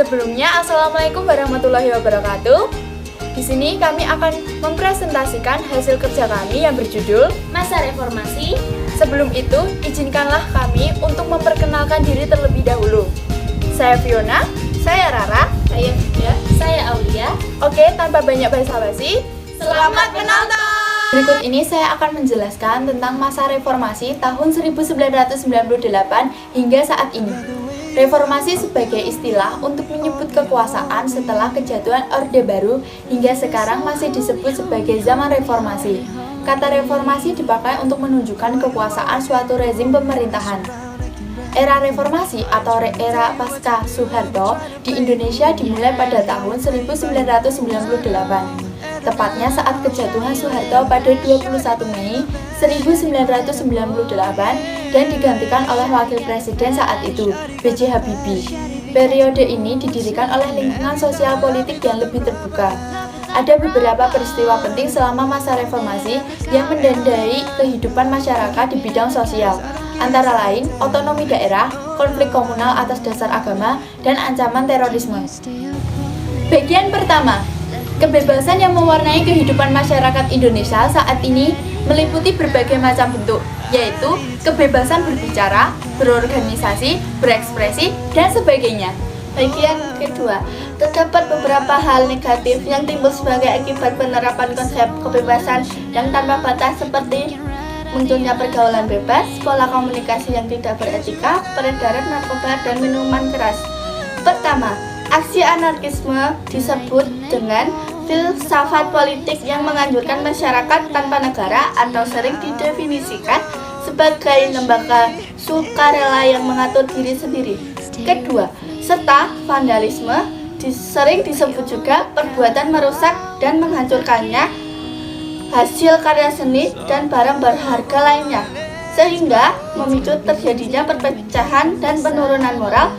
Sebelumnya, Assalamualaikum warahmatullahi wabarakatuh. Di sini kami akan mempresentasikan hasil kerja kami yang berjudul Masa Reformasi. Sebelum itu, izinkanlah kami untuk memperkenalkan diri terlebih dahulu. Saya Fiona, saya Rara, Saya Fida, saya Aulia. Oke, tanpa banyak basa-basi, Selamat menonton! berikut ini saya akan menjelaskan tentang masa reformasi tahun 1998 hingga saat ini. Reformasi sebagai istilah untuk menyebut kekuasaan setelah kejatuhan Orde Baru hingga sekarang masih disebut sebagai zaman reformasi. Kata reformasi dipakai untuk menunjukkan kekuasaan suatu rezim pemerintahan. Era reformasi atau era pasca Soeharto di Indonesia dimulai pada tahun 1998. Tepatnya saat kejatuhan Soeharto pada 21 Mei 1998 dan digantikan oleh Wakil Presiden saat itu, B.J. Habibie. Periode ini didirikan oleh lingkungan sosial politik yang lebih terbuka. Ada beberapa peristiwa penting selama masa reformasi yang menandai kehidupan masyarakat di bidang sosial, antara lain otonomi daerah, konflik komunal atas dasar agama, dan ancaman terorisme. Bagian pertama, kebebasan yang mewarnai kehidupan masyarakat Indonesia saat ini meliputi berbagai macam bentuk, yaitu kebebasan berbicara, berorganisasi, berekspresi, dan sebagainya. Bagian kedua, terdapat beberapa hal negatif yang timbul sebagai akibat penerapan konsep kebebasan yang tanpa batas seperti munculnya pergaulan bebas, pola komunikasi yang tidak beretika, peredaran narkoba, dan minuman keras. Pertama, aksi anarkisme disebut dengan filsafat politik yang menganjurkan masyarakat tanpa negara atau sering didefinisikan sebagai lembaga sukarela yang mengatur diri sendiri. Kedua, serta vandalisme sering disebut juga perbuatan merusak dan menghancurkannya hasil karya seni dan barang berharga lainnya, sehingga memicu terjadinya perpecahan dan penurunan moral.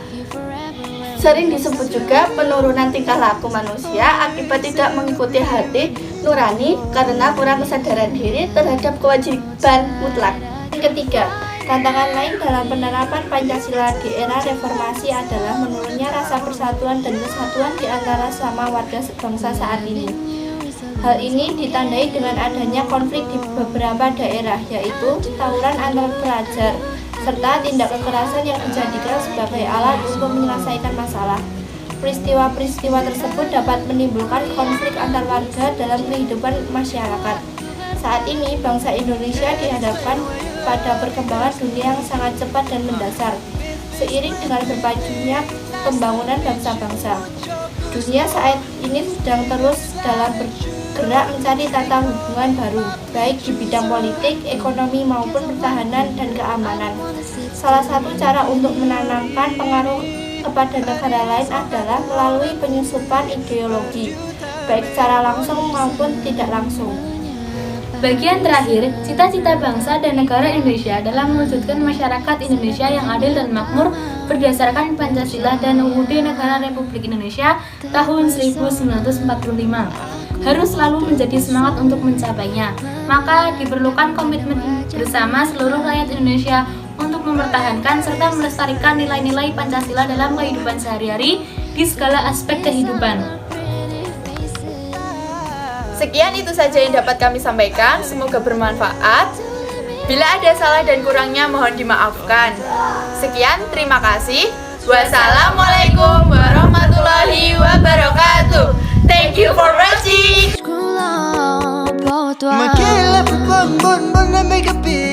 Sering disebut juga penurunan tingkah laku manusia akibat tidak mengikuti hati nurani karena kurang kesadaran diri terhadap kewajiban mutlak. Ketiga, tantangan lain dalam penerapan Pancasila di era reformasi adalah menurunnya rasa persatuan dan kesatuan di antara sesama warga sebangsa saat ini. Hal ini ditandai dengan adanya konflik di beberapa daerah, yaitu tawuran antar pelajar, serta tindak kekerasan yang dijadikan sebagai alat untuk menyelesaikan masalah. Peristiwa-peristiwa tersebut dapat menimbulkan konflik antar warga dalam kehidupan masyarakat. Saat ini, bangsa Indonesia dihadapkan pada perkembangan dunia yang sangat cepat dan mendasar, seiring dengan berpajunya pembangunan bangsa-bangsa. Dunia saat ini sedang terus dalam bergerak mencari tata hubungan baru, baik di bidang politik, ekonomi, maupun pertahanan dan keamanan. Salah satu cara untuk menanamkan pengaruh kepada negara lain adalah melalui penyusupan ideologi, baik secara langsung maupun tidak langsung. Bagian terakhir, cita-cita bangsa dan negara Indonesia dalam mewujudkan masyarakat Indonesia yang adil dan makmur berdasarkan Pancasila dan UUD Negara Republik Indonesia tahun 1945 harus selalu menjadi semangat untuk mencapainya. Maka diperlukan komitmen bersama seluruh rakyat Indonesia untuk mempertahankan serta melestarikan nilai-nilai Pancasila dalam kehidupan sehari-hari di segala aspek kehidupan. Sekian itu saja yang dapat kami sampaikan, semoga bermanfaat. Bila ada salah dan kurangnya mohon dimaafkan. Sekian, terima kasih. Wassalamualaikum warahmatullahi wabarakatuh. Thank you for watching. Maquille up a bun, bun, bun, and make a big